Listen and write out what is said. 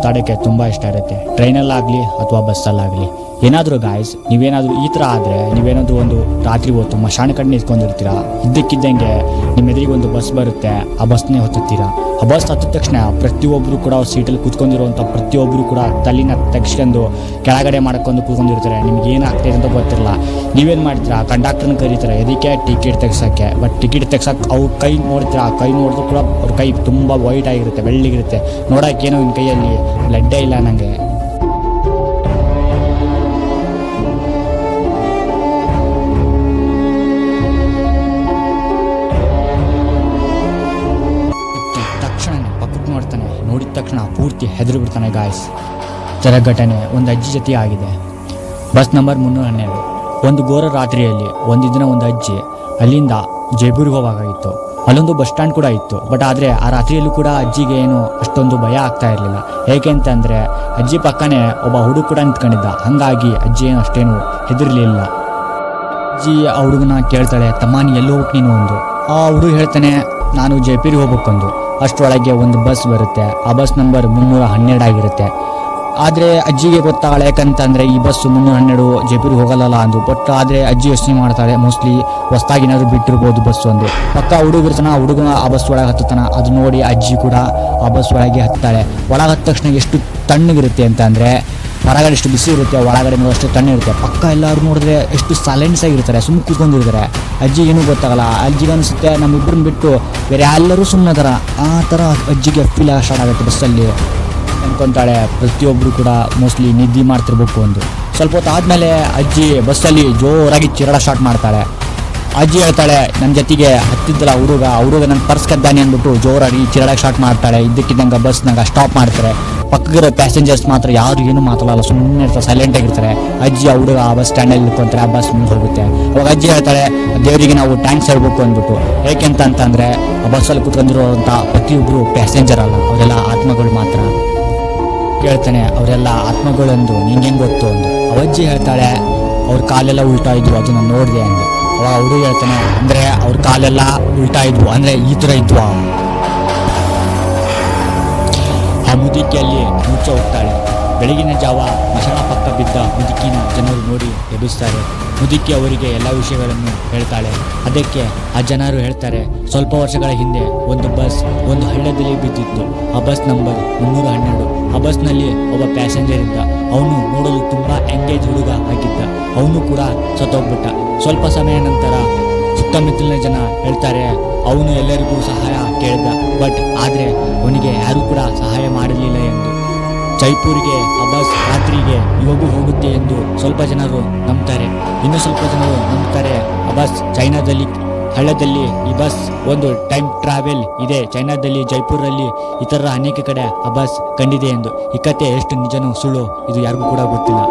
ಸುತ್ತಾಡೋಕ್ಕೆ ತುಂಬ ಇಷ್ಟ ಇರುತ್ತೆ, ಟ್ರೈನಲ್ಲಾಗಲಿ ಅಥವಾ ಬಸ್ಸಲ್ಲಾಗಲಿ. ಏನಾದರೂ ಗಾಯ್ಸ್, ನೀವೇನಾದರೂ ಈ ಥರ ಆದರೆ, ನೀವೇನಾದರೂ ಒಂದು ರಾತ್ರಿ ಹೊತ್ತು ಮಶಾಣ ಕಡೆ ನಿಂತ್ಕೊಂಡಿರ್ತೀರ, ಇದ್ದಕ್ಕಿದ್ದಂಗೆ ನಿಮ್ಮ ಎದುರಿಗೆ ಒಂದು ಬಸ್ ಬರುತ್ತೆ, ಆ ಬಸ್ನೇ ಹತ್ತುತ್ತೀರಾ. ಆ ಬಸ್ ಹತ್ತಿದ ತಕ್ಷಣ ಪ್ರತಿಯೊಬ್ಬರು ಕೂಡ ಸೀಟಲ್ಲಿ ಕೂತ್ಕೊಂಡಿರುವಂಥ ಪ್ರತಿಯೊಬ್ಬರು ಕೂಡ ತಲೆನ ತೆಗೆಸ್ಕೊಂಡು ಕೆಳಗಡೆ ಮಾಡ್ಕೊಂಡು ಕೂತ್ಕೊಂಡಿರ್ತಾರೆ. ನಿಮ್ಗೆ ಏನಾಗ್ತಾಯಿದೆ ಅಂತ ಗೊತ್ತಿರಲ್ಲ. ನೀವೇನು ಮಾಡ್ತೀರಾ, ಕಂಡಕ್ಟರ್ನ ಕರೀತಾರೆ ಎದಕ್ಕೆ, ಟಿಕೆಟ್ ತೆಗ್ಸೋಕ್ಕೆ. ಬಟ್ ಟಿಕೆಟ್ ತೆಗ್ಸೋಕೆ ಅವ್ರ ಕೈ ನೋಡ್ತೀರಾ, ಕೈ ನೋಡಿದ್ರು ಕೂಡ ಅವ್ರ ಕೈ ತುಂಬ ವೈಟ್ ಆಗಿರುತ್ತೆ, ಬೆಳ್ಳಿಗಿರುತ್ತೆ. ನೋಡೋಕ್ಕೇನೋ ನಿಮ್ಮ ಕೈಯಲ್ಲಿ ಬ್ಲಡ್ಡೇ ಇಲ್ಲ ನನಗೆ. ನೋಡ್ತಾನೆ, ನೋಡಿದ ತಕ್ಷಣ ಪೂರ್ತಿ ಹೆದರಿ ಬಿಡ್ತಾನೆ ಗಾಯ್ಸ್. ಥರ ಘಟನೆ ಒಂದು ಅಜ್ಜಿ ಜೊತೆ ಆಗಿದೆ. Bus number 312. ಒಂದು ಘೋರ ರಾತ್ರಿಯಲ್ಲಿ ಒಂದು ದಿನ ಒಂದು ಅಜ್ಜಿ ಅಲ್ಲಿಂದ ಜೈಪುರಿಗೆ ಹೋಗಾಗಿತ್ತು. ಅಲ್ಲೊಂದು ಬಸ್ ಸ್ಟ್ಯಾಂಡ್ ಕೂಡ ಇತ್ತು. ಬಟ್ ಆದರೆ ಆ ರಾತ್ರಿಯಲ್ಲೂ ಕೂಡ ಅಜ್ಜಿಗೆ ಏನು ಅಷ್ಟೊಂದು ಭಯ ಆಗ್ತಾ ಇರಲಿಲ್ಲ. ಏಕೆ ಅಂತಂದರೆ ಅಜ್ಜಿ ಪಕ್ಕನೇ ಒಬ್ಬ ಹುಡುಗ ಕೂಡ ನಿಂತ್ಕೊಂಡಿದ್ದ. ಹಾಗಾಗಿ ಅಜ್ಜಿ ಏನು ಅಷ್ಟೇನು ಹೆದರ್ಲಿಲ್ಲ. ಅಜ್ಜಿ ಆ ಹುಡುಗನ ಕೇಳ್ತಾಳೆ, ತಮ್ಮ ನೀ ಎಲ್ಲಿ ಹೋಗ್ಬೇಕು ನೀನು ಒಂದು. ಆ ಹುಡುಗ ಹೇಳ್ತಾನೆ, ನಾನು ಜೈಪುರಿಗೆ ಹೋಗ್ಬೇಕಂದು. ಅಷ್ಟರೊಳಗೆ ಒಂದು ಬಸ್ ಬರುತ್ತೆ. ಆ ಬಸ್ ನಂಬರ್ 312 ಆಗಿರುತ್ತೆ. ಆದರೆ ಅಜ್ಜಿಗೆ ಗೊತ್ತಾಗಲ್ಲ, ಯಾಕಂತಂದರೆ ಈ ಬಸ್ 312 ಜೈಪುರಿಗೆ ಹೋಗಲ್ಲ ಅಂದು. ಬಟ್ ಆದರೆ ಅಜ್ಜಿ ಯೋಚನೆ ಮಾಡ್ತಾಳೆ, ಮೋಸ್ಟ್ಲಿ ಹೊಸ್ದಾಗಿ ಏನಾದರೂ ಬಿಟ್ಟಿರ್ಬೋದು ಬಸ್ ಒಂದು. ಪಕ್ಕ ಹುಡುಗಿರ್ತಾನೆ, ಆ ಹುಡುಗ ಆ ಬಸ್ ಒಳಗೆ ಹತ್ತುತ್ತಾನೆ. ಅದು ನೋಡಿ ಅಜ್ಜಿ ಕೂಡ ಆ ಬಸ್ ಒಳಗೆ ಹತ್ತಾಳೆ. ಒಳಗೆ ಹತ್ತ ತಕ್ಷಣ ಎಷ್ಟು ತಣ್ಣಗಿರುತ್ತೆ ಅಂತ ಅಂದರೆ, ಹೊರಗಡೆ ಎಷ್ಟು ಬಿಸಿ ಇರುತ್ತೆ, ಒಳಗಡೆ ಅಷ್ಟು ತಣ್ಣಿರುತ್ತೆ. ಪಕ್ಕ ಎಲ್ಲರೂ ನೋಡಿದ್ರೆ ಎಷ್ಟು ಸೈಲೆನ್ಸ್ ಆಗಿರ್ತಾರೆ, ಸುಮ್ಮನೆ ಕೂತ್ಕೊಂಡಿರ್ತಾರೆ. ಅಜ್ಜಿಗೆ ಏನೂ ಗೊತ್ತಾಗಲ್ಲ. ಅಜ್ಜಿಗೆ ಅನಿಸುತ್ತೆ ನಮ್ಮಿಬ್ಬರನ್ನ ಬಿಟ್ಟು ಬೇರೆ ಎಲ್ಲರೂ ಸುಮ್ಮನೆ ಥರ. ಆ ಥರ ಅಜ್ಜಿಗೆ ಫೀಲ್ ಸ್ಟಾರ್ಟ್ ಆಗುತ್ತೆ ಬಸ್ಸಲ್ಲಿ. ಅನ್ಕೊತಾಳೆ ಪ್ರತಿಯೊಬ್ಬರು ಕೂಡ ಮೋಸ್ಟ್ಲಿ ನಿದ್ದೆ ಮಾಡ್ತಿರ್ಬೇಕು ಒಂದು. ಸ್ವಲ್ಪ ಹೊತ್ತು ಆದಮೇಲೆ ಅಜ್ಜಿ ಬಸ್ಸಲ್ಲಿ ಜೋರಾಗಿ ಚಿರಡ ಸ್ಟಾರ್ಟ್ ಮಾಡ್ತಾಳೆ. ಅಜ್ಜಿ ಹೇಳ್ತಾಳೆ, ನನ್ನ ಜೊತೆಗೆ ಹತ್ತಿದ್ದಲ್ಲ ಹುಡುಗ ನನ್ನ ಪರ್ಸ್ ಕದ್ದಾನೆ ಅಂದ್ಬಿಟ್ಟು ಜೋರಾಗಿ ಚಿರಡಕ್ಕೆ ಸ್ಟಾರ್ಟ್ ಮಾಡ್ತಾಳೆ. ಇದ್ದಕ್ಕಿದ್ದಂಗೆ ಬಸ್ನಾಗ ಸ್ಟಾಪ್ ಮಾಡ್ತಾರೆ. ಪಕ್ಕಗಿರೋ ಪ್ಯಾಸೆಂಜರ್ಸ್ ಮಾತ್ರ ಯಾರು ಏನೂ ಮಾತಾಡಲ್ಲ, ಸುಮ್ಮನೆ ಇರ್ತಾರೆ, ಸೈಲೆಂಟ್ ಆಗಿರ್ತಾರೆ. ಅಜ್ಜಿ ಆ ಹುಡುಗ ಆ ಬಸ್ ಸ್ಟ್ಯಾಂಡಲ್ಲಿ ನಿಂತ್ಕೊಂತಾರೆ. ಆ ಬಸ್ ಮುಂದೆ ಹೋಗುತ್ತೆ. ಅವಾಗ ಅಜ್ಜಿ ಹೇಳ್ತಾಳೆ, ದೇವರಿಗೆ ನಾವು ಟ್ಯಾಂಕ್ಸ್ ಹೇಳ್ಬೇಕು ಅಂದ್ಬಿಟ್ಟು. ಏಕೆಂತಂದರೆ ಆ ಬಸ್ಸಲ್ಲಿ ಕೂತ್ಕೊಂಡಿರೋಂಥ ಪ್ರತಿಯೊಬ್ಬರು ಪ್ಯಾಸೆಂಜರ್ ಅಲ್ಲ, ಅವರೆಲ್ಲ ಆತ್ಮಗಳು ಮಾತ್ರ. ಕೇಳ್ತಾನೆ, ಅವರೆಲ್ಲ ಆತ್ಮಗಳೆಂದು ನಿಂಗೇನು ಗೊತ್ತು ಅಂದು. ಅವಜ್ಜಿ ಹೇಳ್ತಾಳೆ, ಅವ್ರ ಕಾಲೆಲ್ಲ ಉಲ್ಟಾ ಇದ್ವು, ಅದನ್ನು ನೋಡಿದೆ ಅಂದು. ಅವಾಗ ಹುಡುಗ ಹೇಳ್ತಾನೆ, ಅಂದರೆ ಅವ್ರ ಕಾಲೆಲ್ಲ ಉಲ್ಟಾ ಇದ್ವು, ಅಂದರೆ ಈ ಥರ ಇದ್ವು. ಆ ಮುದುಕಿಯಲ್ಲಿ ಮುಚ್ಚ ಹೋಗ್ತಾಳೆ. ಬೆಳಗಿನ ಜಾವ ಮಶಾಣ ಪಕ್ಕ ಬಿದ್ದ ಮುದುಕಿನ ಜನರು ನೋಡಿ ಎಬ್ಬಿಸ್ತಾರೆ. ಮುದುಕಿ ಅವರಿಗೆ ಎಲ್ಲ ವಿಷಯಗಳನ್ನು ಹೇಳ್ತಾಳೆ. ಅದಕ್ಕೆ ಆ ಜನರು ಹೇಳ್ತಾರೆ, ಸ್ವಲ್ಪ ವರ್ಷಗಳ ಹಿಂದೆ ಒಂದು ಬಸ್ ಒಂದು ಹಳ್ಳದಲ್ಲಿ ಬಿದ್ದಿತ್ತು. ಆ ಬಸ್ ನಂಬರ್ 312. ಆ ಬಸ್ನಲ್ಲಿ ಒಬ್ಬ ಪ್ಯಾಸೆಂಜರ್ ಇದ್ದ. ಅವನು ನೋಡಲು ತುಂಬ ಎಂಗೇಜ್ ಹುಡುಗ ಆಗಿದ್ದ. ಅವನು ಕೂಡ ಸತ್ತೋಗ್ಬಿಟ್ಟ. ಸ್ವಲ್ಪ ಸಮಯ ನಂತರ ಸುತ್ತಮುತ್ತಲಿನ ಜನ ಹೇಳ್ತಾರೆ, ಅವನು ಎಲ್ಲರಿಗೂ ಸಹಾಯ ಕೇಳಿದ, ಬಟ್ ಆದರೆ ಅವನಿಗೆ ಯಾರೂ ಕೂಡ ಸಹಾಯ ಮಾಡಲಿಲ್ಲ ಎಂದು. ಜೈಪುರಿಗೆ ಆ ಬಸ್ ರಾತ್ರಿಗೆ ಇವಾಗೂ ಹೋಗುತ್ತೆ ಎಂದು ಸ್ವಲ್ಪ ಜನರು ನಂಬ್ತಾರೆ. ಇನ್ನು ಸ್ವಲ್ಪ ಜನರು ನಂಬ್ತಾರೆ ಆ ಬಸ್ ಚೈನಾದಲ್ಲಿ ಹಳ್ಳದಲ್ಲಿ ಈ ಬಸ್ ಒಂದು ಟೈಮ್ ಟ್ರಾವೆಲ್ ಇದೆ. ಚೈನಾದಲ್ಲಿ ಜೈಪುರಲ್ಲಿ ಈ ಥರ ಅನೇಕ ಕಡೆ ಆ ಬಸ್ ಕಂಡಿದೆ ಎಂದು. ಈ ಕತೆ ಎಷ್ಟು ನಿಜನೋ ಸುಳ್ಳು ಇದು ಯಾರಿಗೂ ಕೂಡ ಗೊತ್ತಿಲ್ಲ.